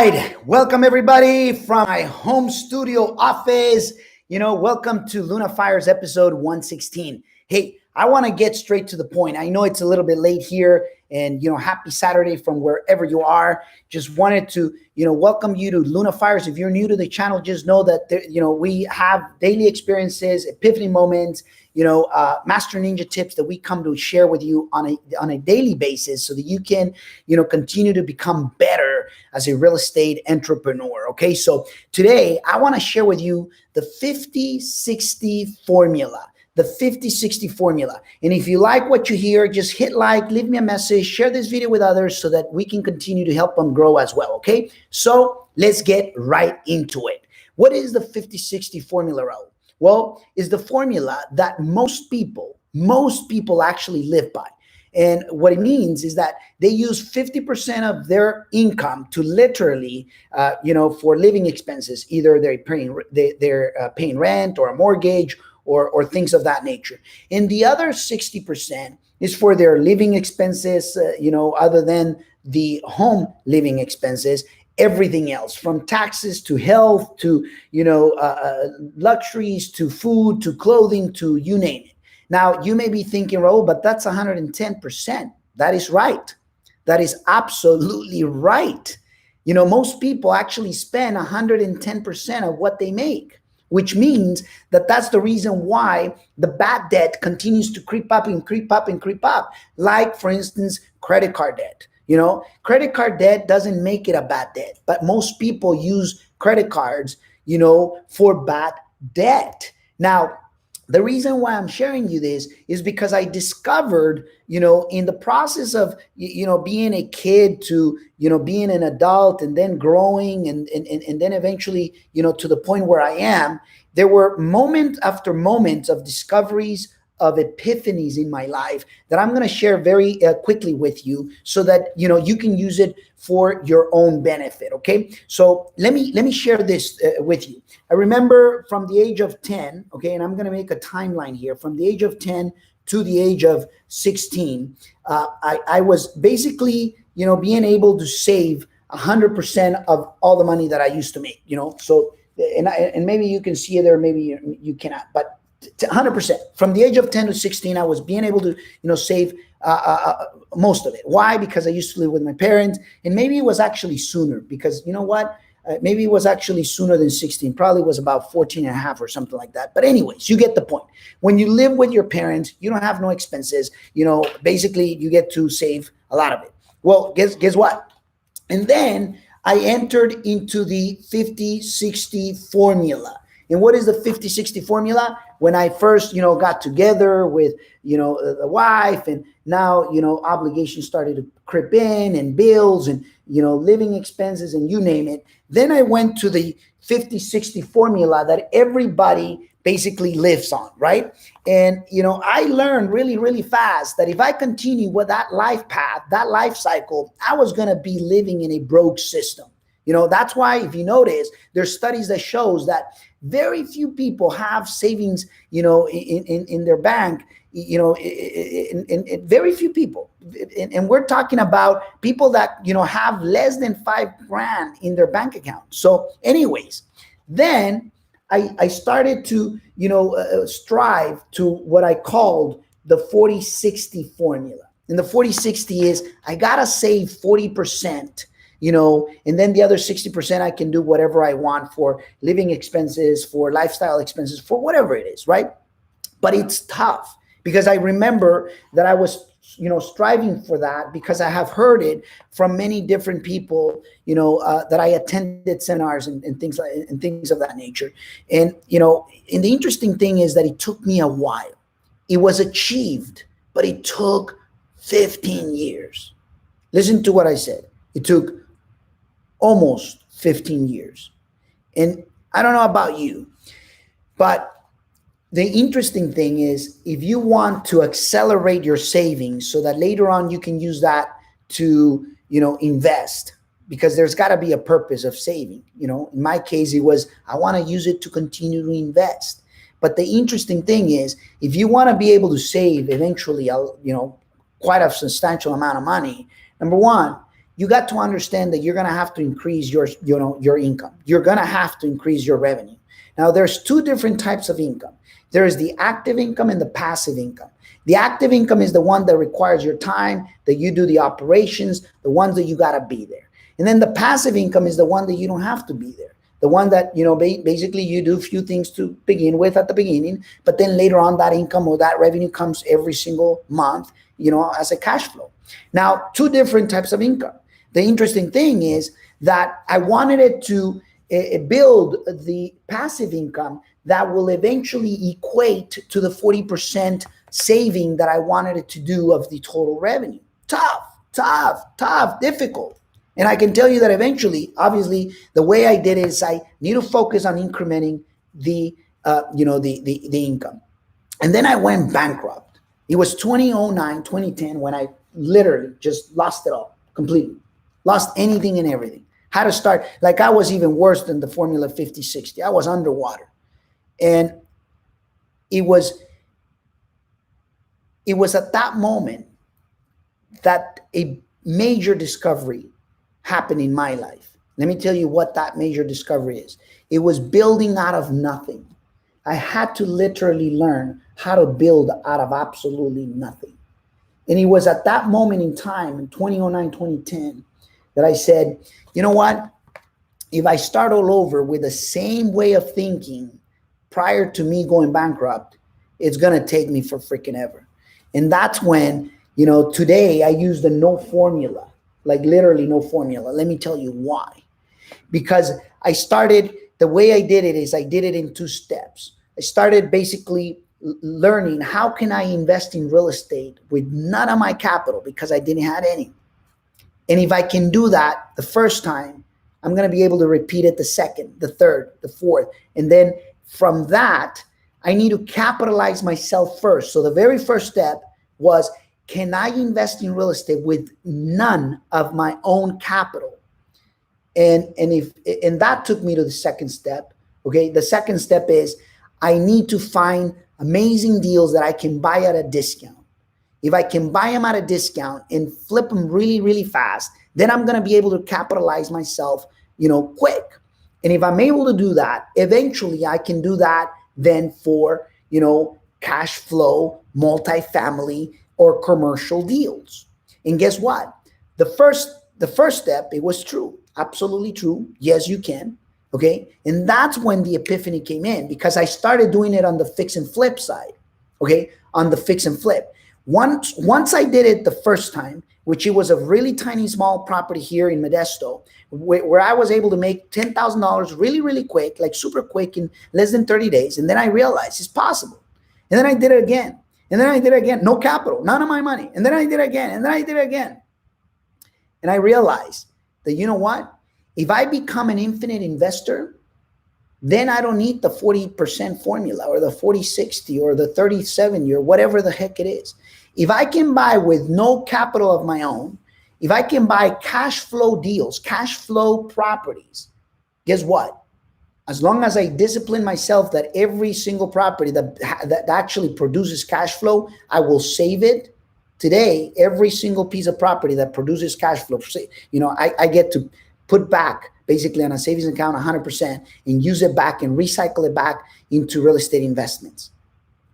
right, welcome everybody from my home studio office. Welcome to Luna Fires episode 116. Hey, I want to get straight to the point. I know it's a little bit late here, and happy Saturday from wherever you are. Just wanted to, welcome you to Luna Fires. If you're new to the channel, just know that we have daily experiences, epiphany moments, master ninja tips that we come to share with you on a daily basis, so that you can, continue to become better as a real estate entrepreneur. Okay, so today I want to share with you the 50-60 formula. The 50-60 formula. And if you like what you hear, just hit like, leave me a message, share this video with others so that we can continue to help them grow as well. Okay, so let's get right into it. What is the 50-60 formula, Raul? Well, it's the formula that most people actually live by. And what it means is that they use 50% of their income to literally, for living expenses. Either they're paying rent or a mortgage or things of that nature. And the other 60% is for their living expenses, other than the home living expenses, everything else, from taxes to health to, luxuries to food to clothing to you name it. Now, you may be thinking, Raul, but that's 110%. That is right. That is absolutely right. Most people actually spend 110% of what they make, which means that that's the reason why the bad debt continues to creep up and creep up and creep up. Like, for instance, credit card debt. Credit card debt doesn't make it a bad debt, but most people use credit cards, for bad debt. Now, the reason why I'm sharing you this is because I discovered, in the process of, being a kid to, being an adult and then growing and then eventually, to the point where I am, there were moment after moment of discoveries, of epiphanies in my life that I'm going to share very quickly with you, so that you can use it for your own benefit. Okay, so let me share this with you. I remember from the age of 10, okay, and I'm going to make a timeline here. From the age of 10 to the age of 16, I was basically being able to save 100% of all the money that I used to make. So and maybe you can see it there, maybe you cannot, but 100%. From the age of 10 to 16, I was being able to, save most of it. Why? Because I used to live with my parents, and maybe it was actually sooner, because maybe it was actually sooner than 16. Probably was about 14 and a half or something like that. But anyways, you get the point. When you live with your parents, you don't have no expenses. Basically you get to save a lot of it. Well, guess what? And then I entered into the 50-60 formula. And what is the 50-60 formula? When I first, got together with, the wife, and now, obligations started to creep in, and bills and, living expenses and you name it. Then I went to the 50-60 formula that everybody basically lives on, right? And, I learned really, really fast that if I continue with that life path, that life cycle, I was going to be living in a broke system. That's why, if you notice, there's studies that shows that very few people have savings, in their bank, in very few people. And we're talking about people that, have less than $5,000 in their bank account. So anyways, then I started to, strive to what I called the 40-60 formula. And the 40-60 is, I got to save 40%. And then the other 60% I can do whatever I want for living expenses, for lifestyle expenses, for whatever it is, right? But it's tough, because I remember that I was, striving for that, because I have heard it from many different people, that I attended seminars and things of that nature. And, and the interesting thing is that it took me a while. It was achieved, but it took 15 years. Listen to what I said. It took almost 15 years. And I don't know about you, but the interesting thing is, if you want to accelerate your savings so that later on you can use that to, invest, because there's got to be a purpose of saving. In my case, it was, I want to use it to continue to invest. But the interesting thing is, if you want to be able to save eventually, quite a substantial amount of money, number one, you got to understand that you're going to have to increase your, your income. You're going to have to increase your revenue. Now, there's two different types of income. There is the active income and the passive income. The active income is the one that requires your time, that you do the operations, the ones that you got to be there. And then the passive income is the one that you don't have to be there. The one that, basically you do a few things to begin with at the beginning, but then later on that income or that revenue comes every single month, as a cash flow. Now, two different types of income. The interesting thing is that I wanted it to build the passive income that will eventually equate to the 40% saving that I wanted it to do of the total revenue. Tough, difficult. And I can tell you that eventually, obviously, the way I did it is I need to focus on incrementing the income. And then I went bankrupt. It was 2009, 2010 when I literally just lost it all completely. Lost anything and everything. Had to start, like I was even worse than the Formula 50-60. I was underwater. And it was at that moment that a major discovery happened in my life. Let me tell you what that major discovery is. It was building out of nothing. I had to literally learn how to build out of absolutely nothing. And it was at that moment in time, in 2009, 2010, that I said, you know what? If I start all over with the same way of thinking prior to me going bankrupt, it's going to take me for freaking ever. And that's when, today I use the no formula, like literally no formula. Let me tell you why. Because the way I did it is I did it in two steps. I started basically learning how can I invest in real estate with none of my capital because I didn't have any. And if I can do that the first time, I'm going to be able to repeat it the second, the third, the fourth. And then from that, I need to capitalize myself first. So the very first step was, can I invest in real estate with none of my own capital? And that took me to the second step. Okay. The second step is I need to find amazing deals that I can buy at a discount. If I can buy them at a discount and flip them really, really fast, then I'm going to be able to capitalize myself, quick. And if I'm able to do that, eventually I can do that then for, cash flow, multifamily or commercial deals. And guess what? The first step, it was true. Absolutely true. Yes, you can. Okay. And that's when the epiphany came in because I started doing it on the fix and flip side. Okay. On the fix and flip. Once I did it the first time, which it was a really tiny, small property here in Modesto, where I was able to make $10,000 really, really quick, like super quick in less than 30 days. And then I realized it's possible. And then I did it again. And then I did it again. No capital, none of my money. And then I did it again. And then I did it again. And I realized that, you know what? If I become an infinite investor, then I don't need the 40% formula or the 40-60 or the 30-70 or whatever the heck it is. If I can buy with no capital of my own, if I can buy cash flow deals, cash flow properties, guess what? As long as I discipline myself that every single property that actually produces cash flow, I will save it. Today, every single piece of property that produces cash flow, I get to put back basically on a savings account 100% and use it back and recycle it back into real estate investments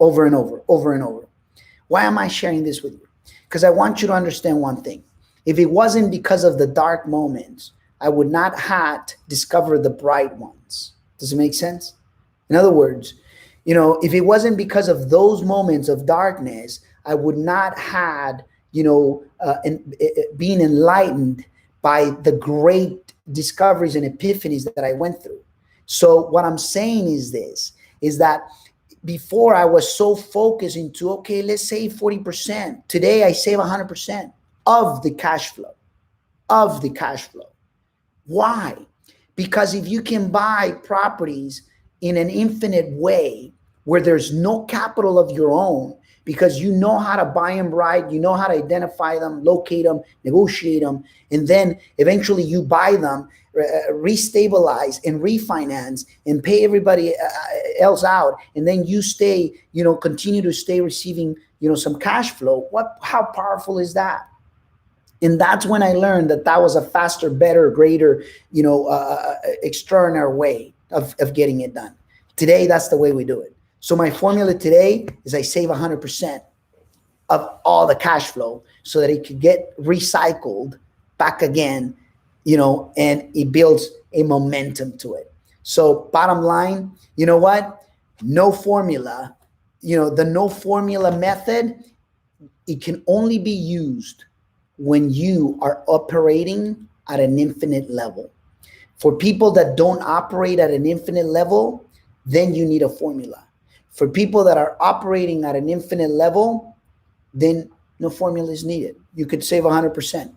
over and over, over and over. Why am I sharing this with you? Because I want you to understand one thing. If it wasn't because of the dark moments, I would not have discovered the bright ones. Does it make sense? In other words, if it wasn't because of those moments of darkness, I would not have, being enlightened by the great discoveries and epiphanies that I went through. So what I'm saying is this, is that before I was so focused into, okay, let's save 40%. Today I save 100% of the cash flow. Why? Because if you can buy properties in an infinite way where there's no capital of your own, because you know how to buy them right, you know how to identify them, locate them, negotiate them, and then eventually you buy them, restabilize and refinance and pay everybody else out, and then you stay, continue to stay receiving, some cash flow. How powerful is that? And that's when I learned that that was a faster, better, greater, extraordinary way of getting it done. Today, that's the way we do it. So my formula today is I save 100% of all the cash flow so that it could get recycled back again, and it builds a momentum to it. So bottom line, you know what? No formula, the no formula method, it can only be used when you are operating at an infinite level. For people that don't operate at an infinite level, then you need a formula. For people that are operating at an infinite level, then no formula is needed. You could save 100%.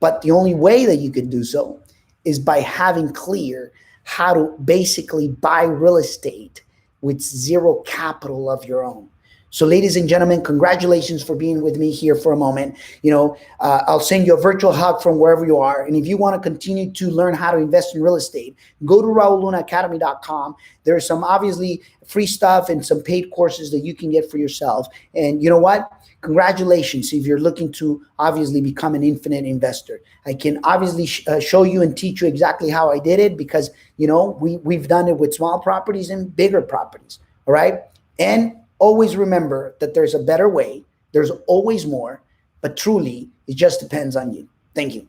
But the only way that you could do so is by having clear how to basically buy real estate with zero capital of your own. So, ladies and gentlemen, congratulations for being with me here for a moment. I'll send you a virtual hug from wherever you are. And if you want to continue to learn how to invest in real estate, go to raullunaacademy.com. There's some obviously free stuff and some paid courses that you can get for yourself. And you know what? Congratulations if you're looking to obviously become an infinite investor. I can obviously show you and teach you exactly how I did it because, we've done it with small properties and bigger properties. All right. And always remember that there's a better way. There's always more, but truly, it just depends on you. Thank you.